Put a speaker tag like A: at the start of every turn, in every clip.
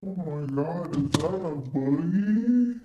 A: Oh my god, is that a buggy?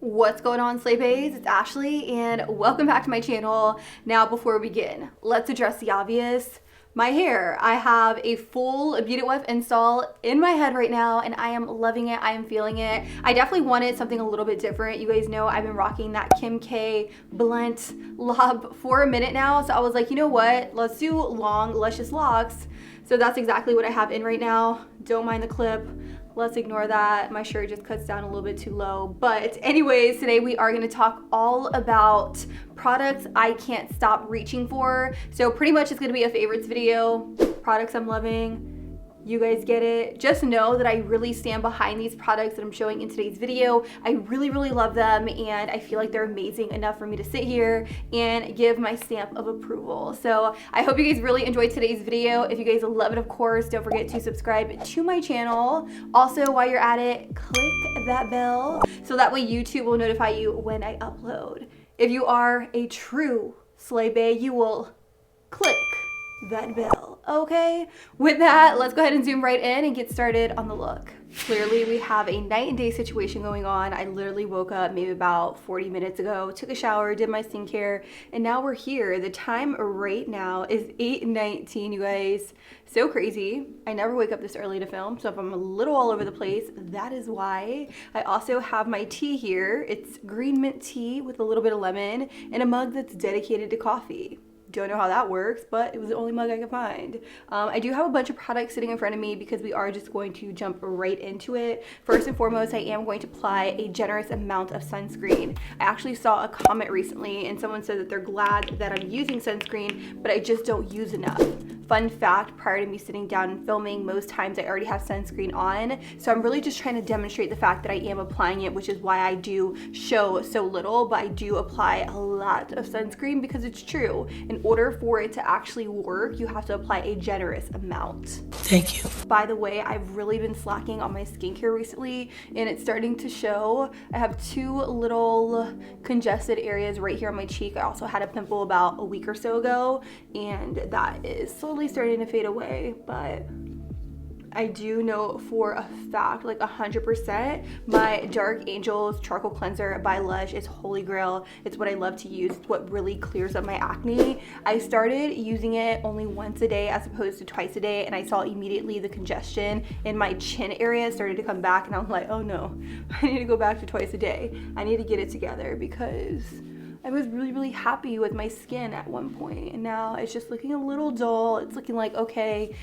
B: What's going on, Slay Baes? It's Ashley and welcome back to my channel. Now before we begin, let's address the obvious. My hair. I have a full BINGE-WATCH install in my head right now and I am loving it. I am feeling it. I definitely wanted something a little bit different. You guys know I've been rocking that Kim K blunt lob for a minute now. So I was like, you know what? Let's do long, luscious locks. So that's exactly what I have in right now. Don't mind the clip. Let's ignore that. My shirt just cuts down a little bit too low. But anyways, today we are gonna talk all about products I can't stop reaching for. So pretty much it's gonna be a favorites video, products I'm loving. You guys get it. Just know that I really stand behind these products that I'm showing in today's video. I really, really love them and I feel like they're amazing enough for me to sit here and give my stamp of approval. So I hope you guys really enjoyed today's video. If you guys love it, of course, don't forget to subscribe to my channel. Also, while you're at it, click that bell so that way YouTube will notify you when I upload. If you are a true Slay Bae, you will click that bell. Okay, with that, let's go ahead and zoom right in and get started on the look. Clearly we have a night and day situation going on. I literally woke up maybe about 40 minutes ago, took a shower, did my skincare, and now we're here. The time right now is 8:19, you guys. So crazy. I never wake up this early to film, so if I'm a little all over the place, that is why. I also have my tea here. It's green mint tea with a little bit of lemon and a mug that's dedicated to coffee. Don't know how that works, but it was the only mug I could find. I do have a bunch of products sitting in front of me because we are just going to jump right into it. First and foremost, I am going to apply a generous amount of sunscreen. I actually saw a comment recently and someone said that they're glad that I'm using sunscreen, but I just don't use enough. Fun fact, prior to me sitting down and filming, most times I already have sunscreen on. So I'm really just trying to demonstrate the fact that I am applying it, which is why I do show so little, but I do apply a lot of sunscreen because it's true. In order for it to actually work, you have to apply a generous amount.
C: Thank you.
B: By the way, I've really been slacking on my skincare recently and it's starting to show. I have two little congested areas right here on my cheek. I also had a pimple about a week or so ago and that is slowly starting to fade away, but I do know for a fact, like 100%, my Dark Angels Charcoal Cleanser by Lush is holy grail. It's what I love to use. It's what really clears up my acne. I started using it only once a day as opposed to twice a day, and I saw immediately the congestion in my chin area started to come back, and I was like, oh no, I need to go back to twice a day. I need to get it together because I was really, really happy with my skin at one point, and now it's just looking a little dull. It's looking like, okay,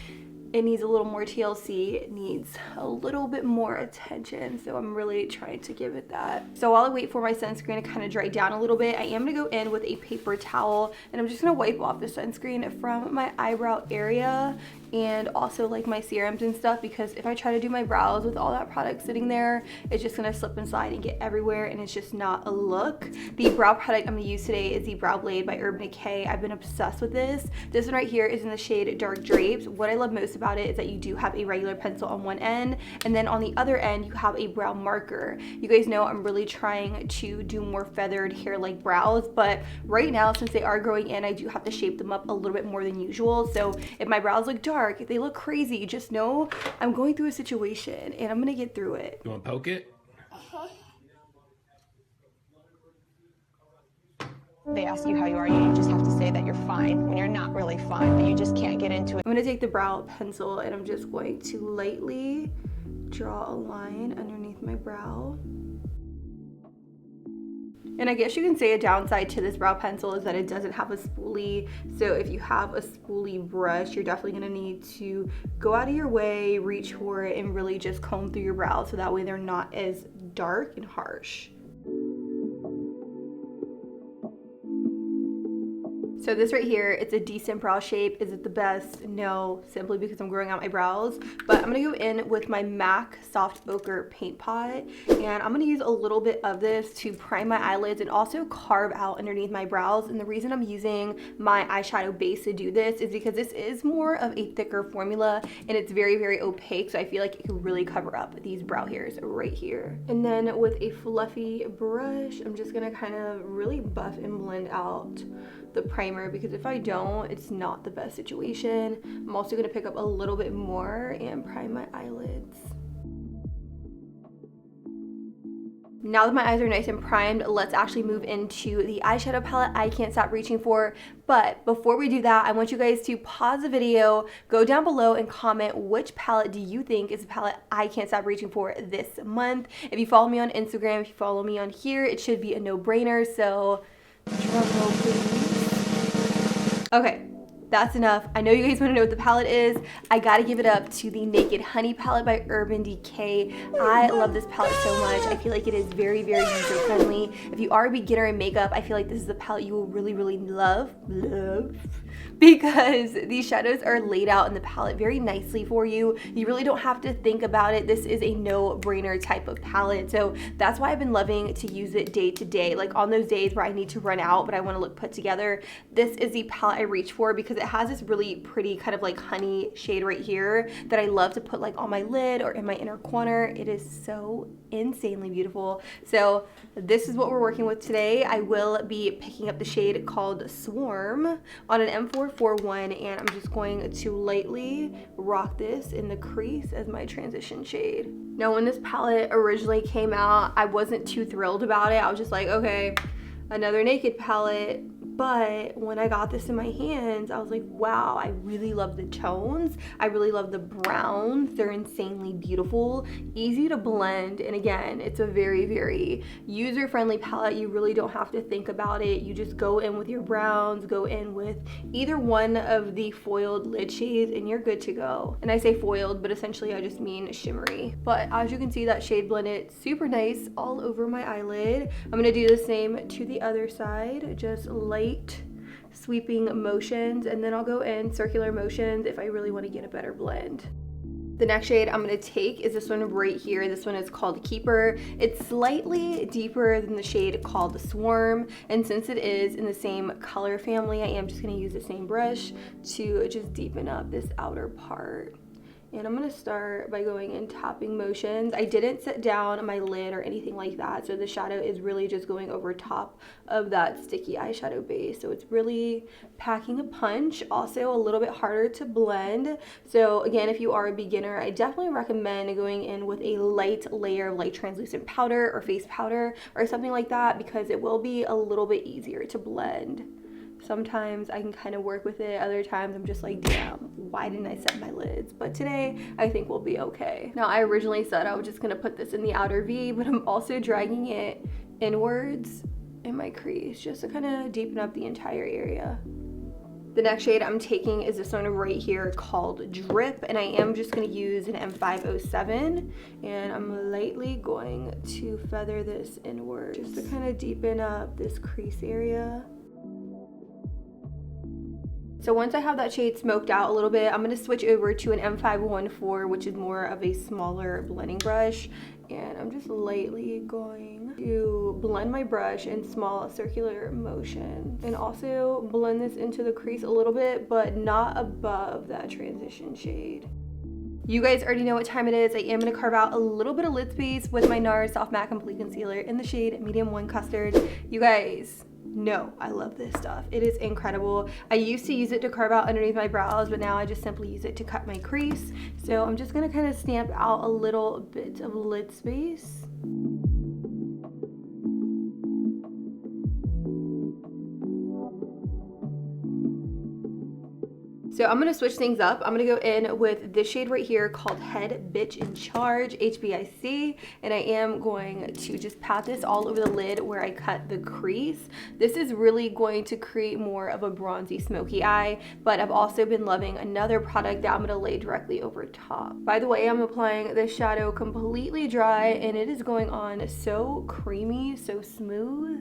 B: it needs a little more TLC, it needs a little bit more attention, so I'm really trying to give it that. So while I wait for my sunscreen to kind of dry down a little bit, I am gonna go in with a paper towel and I'm just gonna wipe off the sunscreen from my eyebrow area and also like my serums and stuff, because if I try to do my brows with all that product sitting there, it's just gonna slip and slide and get everywhere and it's just not a look. The brow product I'm gonna use today is the Brow Blade by Urban Decay. I've been obsessed with this. This one right here is in the shade Dark Drapes. What I love most about it is that you do have a regular pencil on one end and then on the other end you have a brow marker. You guys know I'm really trying to do more feathered hair like brows, but right now since they are growing in, I do have to shape them up a little bit more than usual. So if my brows look dark, if they look crazy, just know I'm going through a situation and I'm gonna get through it.
D: You want to poke it?
E: They ask you how you are, you just have to say that you're fine when you're not really fine, but you just can't get into it.
B: I'm gonna take the brow pencil and I'm just going to lightly draw a line underneath my brow. And I guess you can say a downside to this brow pencil is that it doesn't have a spoolie. So if you have a spoolie brush, you're definitely gonna need to go out of your way, reach for it, and really just comb through your brows so that way they're not as dark and harsh. So this right here, it's a decent brow shape. Is it the best? No, simply because I'm growing out my brows. But I'm gonna go in with my MAC Soft Ochre Paint Pot, and I'm gonna use a little bit of this to prime my eyelids and also carve out underneath my brows. And the reason I'm using my eyeshadow base to do this is because this is more of a thicker formula and it's very, very opaque. So I feel like it can really cover up these brow hairs right here. And then with a fluffy brush, I'm just gonna kind of really buff and blend out the primer, because if I don't, it's not the best situation. I'm also going to pick up a little bit more and prime my eyelids. Now that my eyes are nice and primed, let's actually move into the eyeshadow palette I can't stop reaching for. But before we do that, I want you guys to pause the video, go down below and comment which palette do you think is the palette I can't stop reaching for this month. If you follow me on Instagram, if you follow me on here, it should be a no-brainer. So drum roll please. Okay. That's enough. I know you guys want to know what the palette is. I gotta give it up to the Naked Honey palette by Urban Decay. I love this palette so much. I feel like it is very, very user friendly. If you are a beginner in makeup, I feel like this is a palette you will really, really love, because these shadows are laid out in the palette very nicely for you. You really don't have to think about it. This is a no-brainer type of palette. So that's why I've been loving to use it day to day. Like on those days where I need to run out, but I want to look put together, this is the palette I reach for, because it has this really pretty kind of like honey shade right here that I love to put like on my lid or in my inner corner. It is so insanely beautiful. So this is what we're working with today. I will be picking up the shade called Swarm on an M441, and I'm just going to lightly rock this in the crease as my transition shade. Now, when this palette originally came out, I wasn't too thrilled about it. I was just like, okay, another Naked palette. But when I got this in my hands, I was like, wow, I really love the tones. I really love the browns. They're insanely beautiful, easy to blend. And again, it's a very, very user-friendly palette. You really don't have to think about it. You just go in with your browns, go in with either one of the foiled lid shades, and you're good to go. And I say foiled, but essentially I just mean shimmery. But as you can see, that shade blended super nice all over my eyelid. I'm gonna do the same to the other side, just light sweeping motions, and then I'll go in circular motions if I really want to get a better blend. The next shade I'm going to take is this one right here. This one is called Keeper. It's slightly deeper than the shade called Swarm, and since it is in the same color family, I am just going to use the same brush to just deepen up this outer part. And I'm going to start by going in tapping motions. I didn't set down my lid or anything like that, so the shadow is really just going over top of that sticky eyeshadow base. So it's really packing a punch, also a little bit harder to blend. So again, if you are a beginner, I definitely recommend going in with a light layer of like translucent powder or face powder or something like that, because it will be a little bit easier to blend. Sometimes I can kind of work with it, other times I'm just like, damn, why didn't I set my lids? But today I think we'll be okay. Now, I originally said I was just gonna put this in the outer V, but I'm also dragging it inwards in my crease just to kind of deepen up the entire area. The next shade I'm taking is this one right here called Drip, and I am just going to use an M507, and I'm lightly going to feather this inward just to kind of deepen up this crease area. So once I have that shade smoked out a little bit, I'm going to switch over to an M514, which is more of a smaller blending brush. And I'm just lightly going to blend my brush in small circular motions. And also blend this into the crease a little bit, but not above that transition shade. You guys already know what time it is. I am going to carve out a little bit of lid space with my NARS Soft Matte Complete Concealer in the shade Medium 1 Custard. You guys, no, I love this stuff. It is incredible. I used to use it to carve out underneath my brows, but now I just simply use it to cut my crease. So I'm just gonna kind of stamp out a little bit of lid space. So I'm gonna switch things up. I'm gonna go in with this shade right here called Head Bitch in Charge, HBIC, and I am going to just pat this all over the lid where I cut the crease. This is really going to create more of a bronzy smoky eye, but I've also been loving another product that I'm gonna lay directly over top. By the way, I'm applying this shadow completely dry, and it is going on so creamy, so smooth.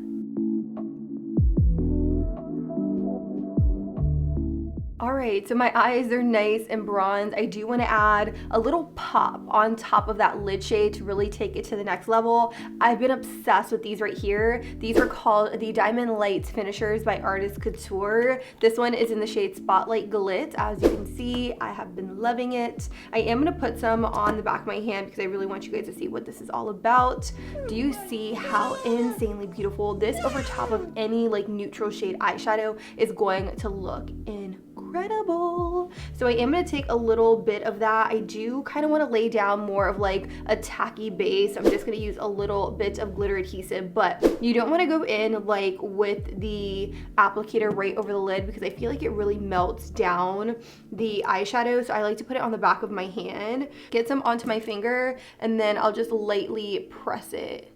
B: All right, so my eyes, they're nice and bronze. I do want to add a little pop on top of that lid shade to really take it to the next level. I've been obsessed with these right here. These are called the Diamond Lights Finishers by Artist Couture. This one is in the shade Spotlight Glit. As you can see, I have been loving it. I am going to put some on the back of my hand because I really want you guys to see what this is all about. Do you see how insanely beautiful this over top of any like neutral shade eyeshadow is going to look incredible? So I am going to take a little bit of that. I do kind of want to lay down more of like a tacky base. I'm just going to use a little bit of glitter adhesive, but you don't want to go in like with the applicator right over the lid because I feel like it really melts down the eyeshadow. So I like to put it on the back of my hand, get some onto my finger, and then I'll just lightly press it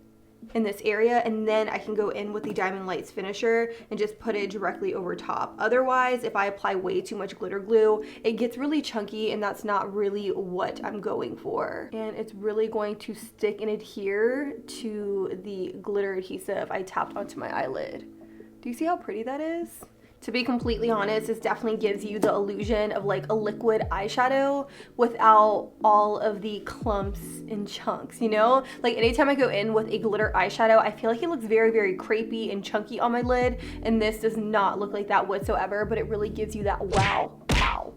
B: in this area, and then I can go in with the Diamond Lights finisher and just put it directly over top. Otherwise, if I apply way too much glitter glue, it gets really chunky, and that's not really what I'm going for. And it's really going to stick and adhere to the glitter adhesive I tapped onto my eyelid. Do you see how pretty that is? To be completely honest, this definitely gives you the illusion of like a liquid eyeshadow without all of the clumps and chunks, you know? Like anytime I go in with a glitter eyeshadow, I feel like it looks very, very crepey and chunky on my lid, and this does not look like that whatsoever, but it really gives you that wow, pow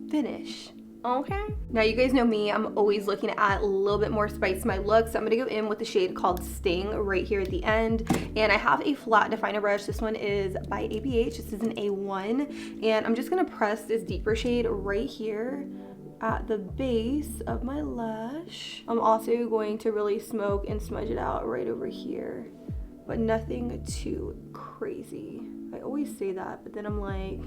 B: finish. Okay. Now you guys know me, I'm always looking to add a little bit more spice to my look, so I'm gonna go in with the shade called Sting right here at the end. And I have a flat definer brush. This one is by ABH. This is an A1. And I'm just gonna press this deeper shade right here at the base of my lash. I'm also going to really smoke and smudge it out right over here, but nothing too crazy. I always say that, but then I'm like,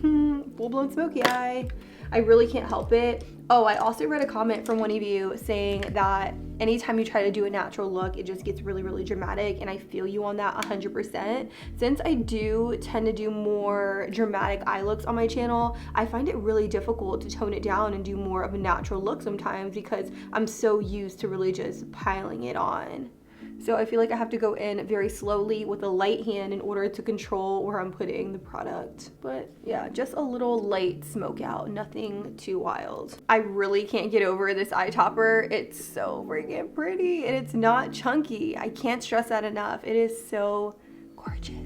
B: full-blown smoky eye. I really can't help it. Oh, I also read a comment from one of you saying that anytime you try to do a natural look, it just gets really, really dramatic, and I feel you on that 100%. Since I do tend to do more dramatic eye looks on my channel, I find it really difficult to tone it down and do more of a natural look sometimes because I'm so used to really just piling it on. So I feel like I have to go in very slowly with a light hand in order to control where I'm putting the product. But yeah, just a little light smoke out, nothing too wild. I really can't get over this eye topper. It's so freaking pretty, and it's not chunky. I can't stress that enough. It is so gorgeous.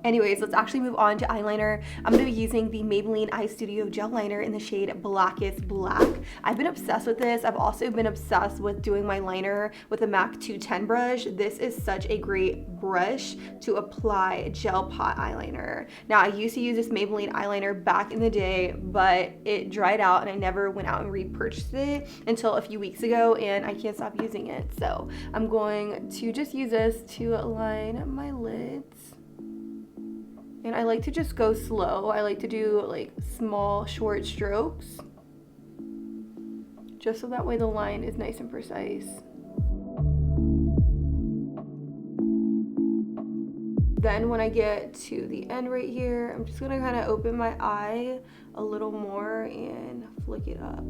B: Anyways, let's actually move on to eyeliner. I'm going to be using the Maybelline Eye Studio Gel Liner in the shade Blackest Black. I've been obsessed with this. I've also been obsessed with doing my liner with the MAC 210 brush. This is such a great brush to apply gel pot eyeliner. Now, I used to use this Maybelline eyeliner back in the day, but it dried out and I never went out and repurchased it until a few weeks ago, and I can't stop using it. So I'm going to just use this to line my lids. And I like to just go slow. I like to do like small, short strokes, just so that way the line is nice and precise. Then when I get to the end right here, I'm just gonna kind of open my eye a little more and flick it up.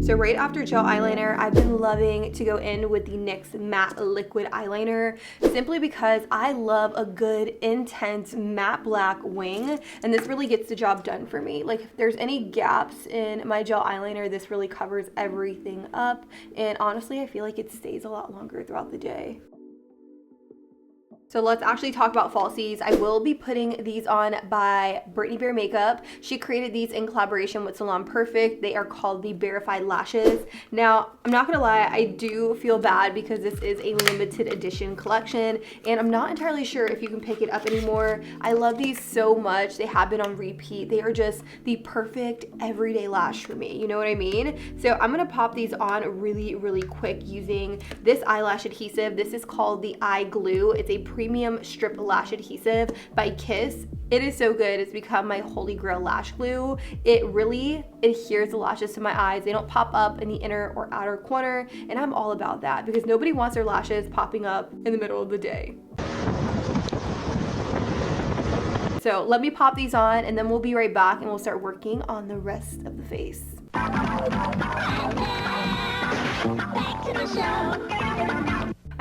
B: So right after gel eyeliner, I've been loving to go in with the NYX matte liquid eyeliner, simply because I love a good intense matte black wing, and this really gets the job done for me. Like if there's any gaps in my gel eyeliner, this really covers everything up, and honestly I feel like it stays a lot longer throughout the day. So let's actually talk about falsies. I will be putting these on by Brittany Bare Makeup. She created these in collaboration with Salon Perfect. They are called the Verified Lashes. Now, I'm not gonna lie, I do feel bad because this is a limited edition collection, and I'm not entirely sure if you can pick it up anymore. I love these so much. They have been on repeat. They are just the perfect everyday lash for me. You know what I mean? So I'm gonna pop these on really, really quick using this eyelash adhesive. This is called the Eye Glue. It's a premium strip lash adhesive by Kiss. It is so good. It's become my holy grail lash glue. It really adheres the lashes to my eyes. They don't pop up in the inner or outer corner, and I'm all about that because nobody wants their lashes popping up in the middle of the day. So let me pop these on, and then we'll be right back and we'll start working on the rest of the face.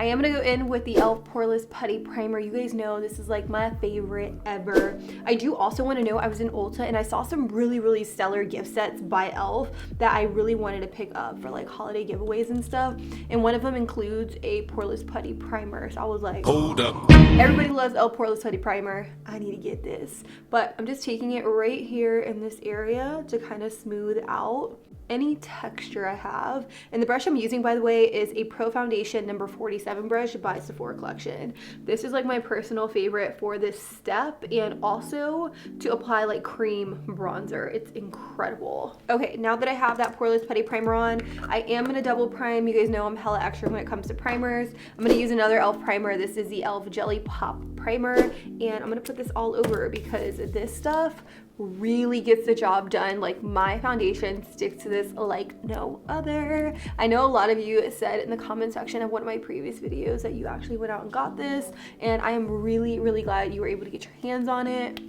B: I am gonna go in with the e.l.f. Poreless Putty Primer. You guys know this is like my favorite ever. I do also want to know, I was in Ulta and I saw some really stellar gift sets by e.l.f. that I really wanted to pick up for like holiday giveaways and stuff. And one of them includes a Poreless Putty Primer. So I was like, hold up. Everybody loves e.l.f. Poreless Putty Primer. I need to get this. But I'm just taking it right here in this area to kind of smooth out any texture I have. And the brush I'm using, by the way, is a Pro Foundation number 47 brush by Sephora Collection. This is like my personal favorite for this step and also to apply like cream bronzer. It's incredible. Okay, now that I have that Poreless Putty Primer on, I am gonna double prime. You guys know I'm hella extra when it comes to primers. I'm gonna use another e.l.f. primer. This is the e.l.f. Jelly Pop Primer, and I'm gonna put this all over because this stuff really gets the job done. Like, my foundation sticks to this like no other. I know a lot of you said in the comment section of one of my previous videos that you actually went out and got this, and I am really glad you were able to get your hands on it,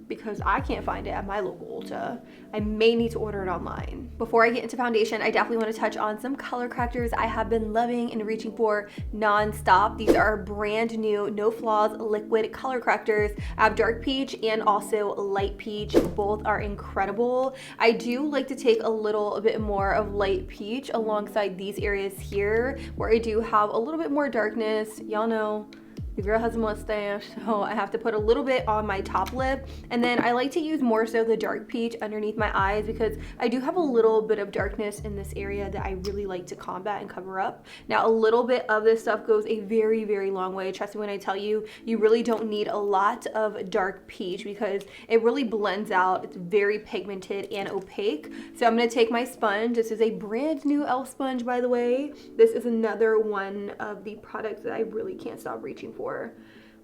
B: because I can't find it at my local Ulta. I may need to order it online. Before I get into foundation, I definitely want to touch on some color correctors I have been loving and reaching for non-stop. These are brand new, no flaws, liquid color correctors. I have dark peach and also light peach. Both are incredible. I do like to take a little bit more of light peach alongside these areas here where I do have a little bit more darkness. Y'all know the girl has a mustache, so I have to put a little bit on my top lip. And then I like to use more so the dark peach underneath my eyes because I do have a little bit of darkness in this area that I really like to combat and cover up. Now, a little bit of this stuff goes a very long way. Trust me when I tell you, you really don't need a lot of dark peach because it really blends out. It's very pigmented and opaque. So I'm gonna take my sponge. This is a brand new e.l.f. sponge, by the way. This is another one of the products that I really can't stop reaching for.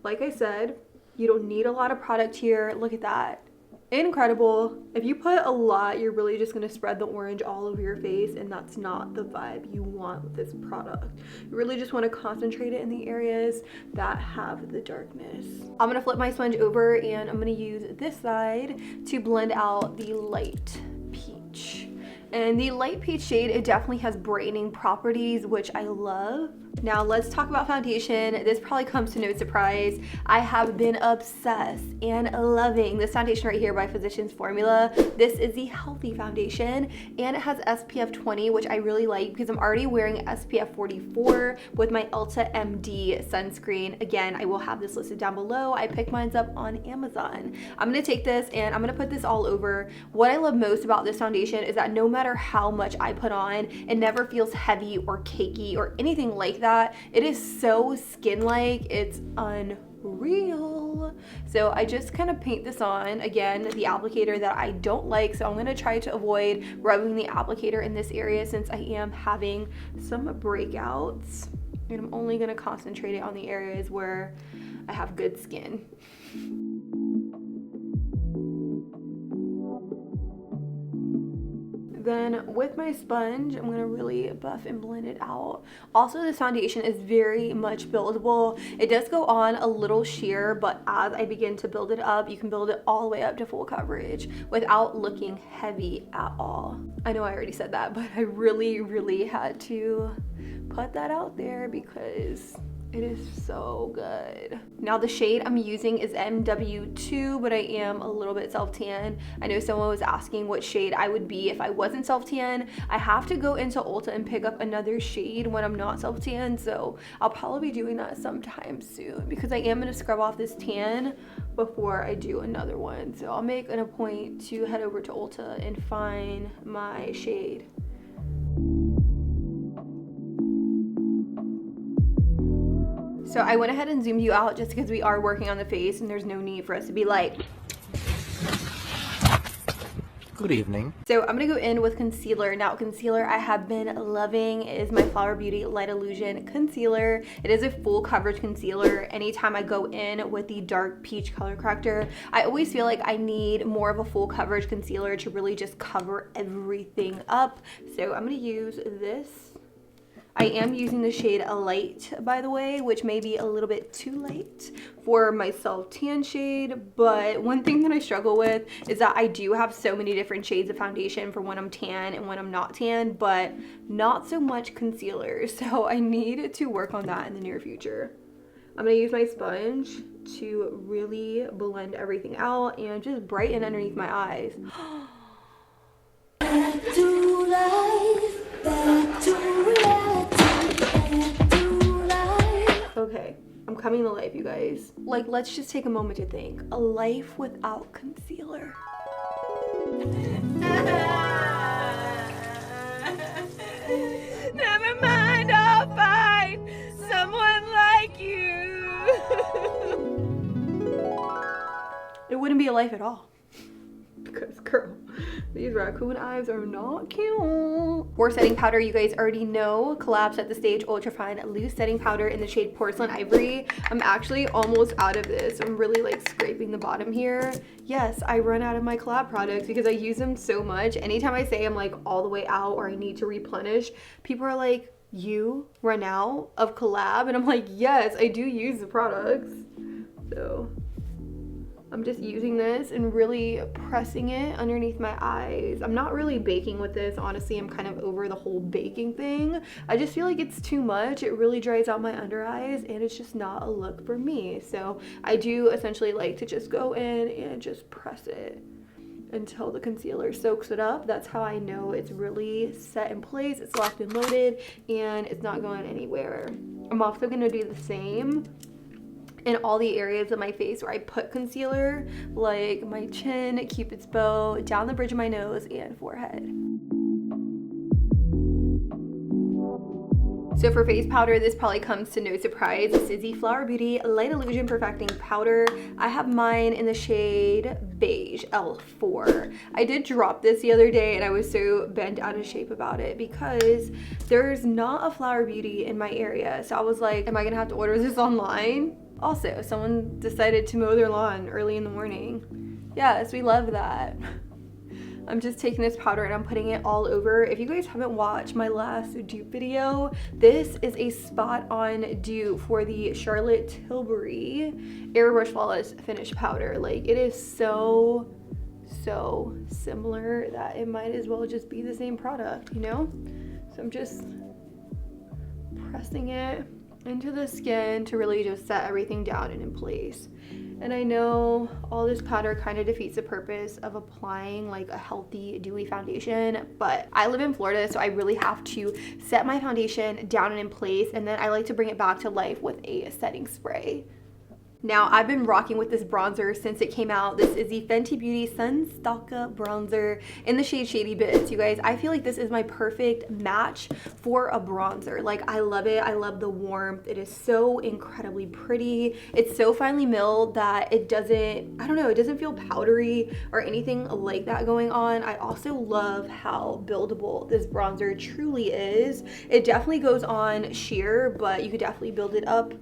B: Like I said, you don't need a lot of product here. Look at that. Incredible. If you put a lot, you're really just gonna spread the orange all over your face, and that's not the vibe you want with this product. You really just want to concentrate it in the areas that have the darkness. I'm gonna flip my sponge over and I'm gonna use this side to blend out the light peach. And the light peach shade, it definitely has brightening properties, which I love. Now let's talk about foundation. This probably comes to no surprise. I have been obsessed and loving this foundation right here by Physicians Formula. This is the Healthy Foundation, and it has SPF 20, which I really like because I'm already wearing SPF 44 with my Ulta MD sunscreen. Again, I will have this listed down below. I picked mine up on Amazon. I'm gonna take this and I'm gonna put this all over. What I love most about this foundation is that no matter how much I put on, it never feels heavy or cakey or anything like that. It is so skin-like, it's unreal. So I just kind of paint this on. Again, the applicator that I don't like, so I'm going to try to avoid rubbing the applicator in this area since I am having some breakouts, and I'm only going to concentrate it on the areas where I have good skin. Then with my sponge, I'm gonna really buff and blend it out. Also, this foundation is very much buildable. It does go on a little sheer, but as I begin to build it up, you can build it all the way up to full coverage without looking heavy at all. I know I already said that, but I really had to put that out there because it is so good. Now the shade I'm using is MW2, but I am a little bit self-tan. I know someone was asking what shade I would be if I wasn't self-tan. I have to go into Ulta and pick up another shade when I'm not self-tan, so I'll probably be doing that sometime soon because I am gonna scrub off this tan before I do another one. So I'll make it a point to head over to Ulta and find my shade. So I went ahead and zoomed you out just because we are working on the face and there's no need for us to be like,
C: good evening.
B: So I'm gonna go in with concealer. Now concealer I have been loving is my Flower Beauty Light Illusion concealer. It is a full coverage concealer. Anytime I go in with the dark peach color corrector, I always feel like I need more of a full coverage concealer to really just cover everything up. So I'm gonna use this. I am using the shade Light, by the way, which may be a little bit too light for my self tan shade. But one thing that I struggle with is that I do have so many different shades of foundation for when I'm tan and when I'm not tan, but not so much concealer. So I need to work on that in the near future. I'm gonna use my sponge to really blend everything out and just brighten underneath my eyes. Back to life, back to reality, back to life. Okay, I'm coming to life, you guys. Like, let's just take a moment to think. A life without concealer.
E: Never mind, I'll find someone like you.
B: It wouldn't be a life at all. Because, girl, these raccoon eyes are not cute. For setting powder, you guys already know, Collapse at the Stage Ultra Fine Loose Setting Powder in the shade Porcelain Ivory. I'm actually almost out of this. I'm really like scraping the bottom here. Yes, I run out of my collab products because I use them so much. Anytime I say I'm like all the way out or I need to replenish, people are like, you run out of collab? And I'm like, yes, I do use the products. So I'm just using this and really pressing it underneath my eyes. I'm not really baking with this. Honestly, I'm kind of over the whole baking thing. I just feel like it's too much. It really dries out my under eyes and it's just not a look for me. So I do essentially like to just go in and just press it until the concealer soaks it up. That's how I know it's really set in place, it's locked and loaded, and it's not going anywhere. I'm also gonna do the same in all the areas of my face where I put concealer, like my chin, Cupid's bow, down the bridge of my nose, and forehead. So for face powder, this probably comes to no surprise. This is the Flower Beauty Light Illusion Perfecting Powder. I have mine in the shade Beige L4. I did drop this the other day and I was so bent out of shape about it because there's not a Flower Beauty in my area. So I was like, am I gonna have to order this online? Also, someone decided to mow their lawn early in the morning. Yes, we love that. I'm just taking this powder and I'm putting it all over. If you guys haven't watched my last dupe video, this is a spot on dupe for the Charlotte Tilbury Airbrush Flawless Finish Powder. Like, it is so similar that it might as well just be the same product, you know? So I'm just pressing it into the skin to really just set everything down and in place. And I know all this powder kind of defeats the purpose of applying like a healthy dewy foundation, but I live in Florida, so I really have to set my foundation down and in place, and then I like to bring it back to life with a setting spray. Now, I've been rocking with this bronzer since it came out. This is the Fenty Beauty Sunstalka bronzer in the shade Shady Bits. You guys, I feel like this is my perfect match for a bronzer. Like, I love it. I love the warmth. It is so incredibly pretty. It's so finely milled that it doesn't, I don't know, it doesn't feel powdery or anything like that going on. I also love how buildable this bronzer truly is. It definitely goes on sheer, but you could definitely build it up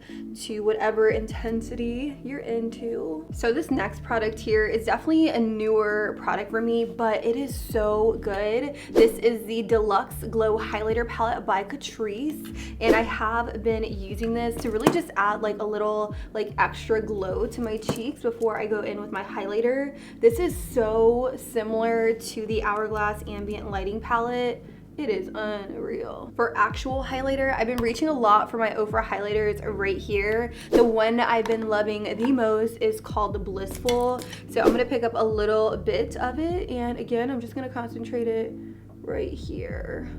B: to whatever intensity you're into. So this next product here is definitely a newer product for me, but it is so good. This is the Deluxe Glow Highlighter Palette by Catrice, and I have been using this to really just add like a little like extra glow to my cheeks before I go in with my highlighter. This is so similar to the Hourglass Ambient Lighting Palette. It is unreal. For actual highlighter, I've been reaching a lot for my Ofra highlighters right here. The one I've been loving the most is called Blissful. So I'm gonna pick up a little bit of it, and again, I'm just gonna concentrate it right here.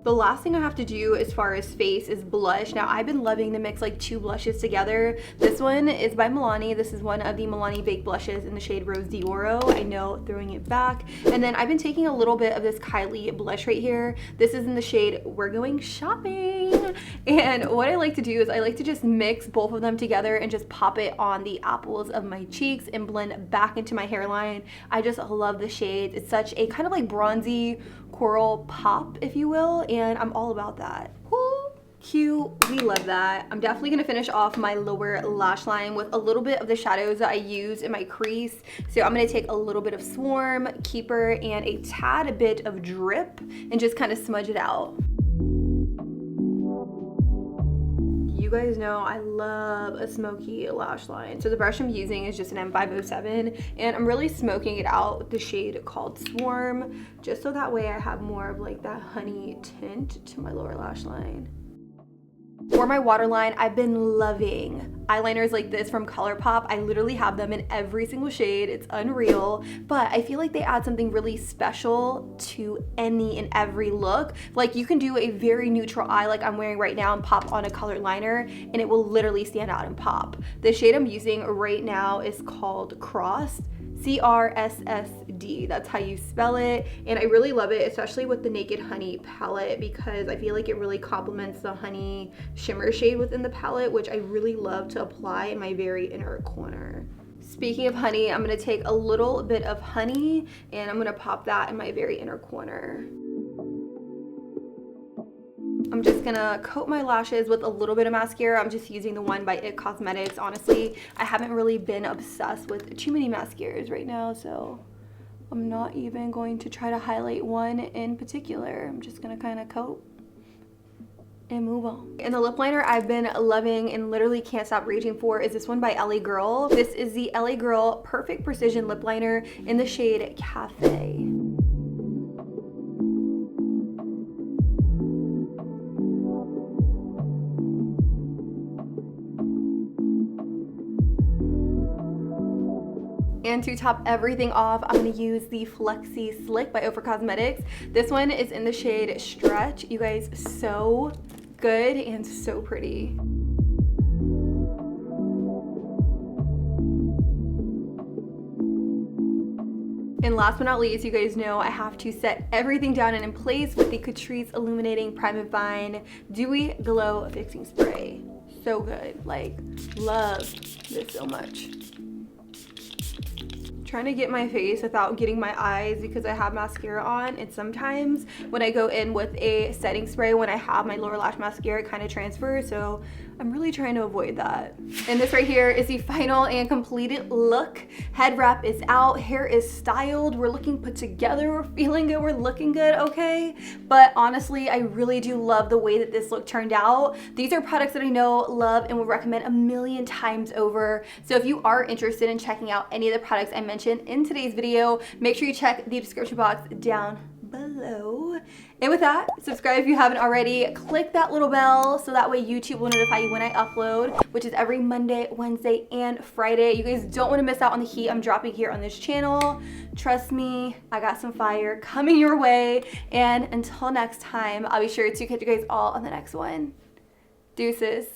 B: The last thing I have to do as far as face is blush. Now, I've been loving to mix like two blushes together. This one is by Milani. This is one of the Milani Baked blushes in the shade Rose d'Oro. I know, throwing it back. And then I've been taking a little bit of this Kylie blush right here. This is in the shade We're Going Shopping. And what I like to do is I like to just mix both of them together and just pop it on the apples of my cheeks and blend back into my hairline. I just love the shades. It's such a kind of like bronzy coral pop, if you will, and I'm all about that. Woo, cute, we love that. I'm definitely gonna finish off my lower lash line with a little bit of the shadows that I use in my crease. So I'm gonna take a little bit of Swarm, Keeper, and a tad bit of Drip and just kind of smudge it out. You guys know I love a smoky lash line. So the brush I'm using is just an M507, and I'm really smoking it out with the shade called Swarm, just so that way I have more of like that honey tint to my lower lash line. For my waterline, I've been loving eyeliners like this from ColourPop. I literally have them in every single shade. It's unreal, but I feel like they add something really special to any and every look. Like you can do a very neutral eye like I'm wearing right now and pop on a colored liner and it will literally stand out and pop. The shade I'm using right now is called Crossed. CRSSD, that's how you spell it, and I really love it, especially with the Naked Honey palette, because I feel like it really complements the honey shimmer shade within the palette, which I really love to apply in my very inner corner. Speaking of honey, I'm going to take a little bit of honey and I'm going to pop that in my very inner corner. I'm just gonna coat my lashes with a little bit of mascara. I'm just using the one by it Cosmetics. Honestly, I haven't really been obsessed with too many mascaras right now, so I'm not even going to try to highlight one in particular. I'm just gonna kind of coat and move on. And the lip liner I've been loving and literally can't stop reaching for is this one by LA Girl. This is the LA Girl Perfect Precision Lip Liner in the shade Cafe. And to top everything off, I'm gonna use the Flexi Slick by e.l.f. Cosmetics. This one is in the shade Stretch. You guys, so good and so pretty. And last but not least, you guys know I have to set everything down and in place with the Catrice Illuminating Prime and Fine Dewy Glow Fixing Spray. So good, like, love this so much. Trying to get my face without getting my eyes because I have mascara on, and sometimes when I go in with a setting spray when I have my lower lash mascara, it kind of transfers, so I'm really trying to avoid that. And this right here is the final and completed look. Head wrap is out, hair is styled, we're looking put together, we're feeling good, we're looking good, okay? But honestly, I really do love the way that this look turned out. These are products that I know, love, and would recommend a million times over. So if you are interested in checking out any of the products I mentioned in today's video, make sure you check the description box down below. And with that, subscribe if you haven't already. Click that little bell so that way YouTube will notify you when I upload, which is every Monday, Wednesday, and Friday. You guys don't want to miss out on the heat I'm dropping here on this channel. Trust me, I got some fire coming your way. And until next time, I'll be sure to catch you guys all on the next one. Deuces.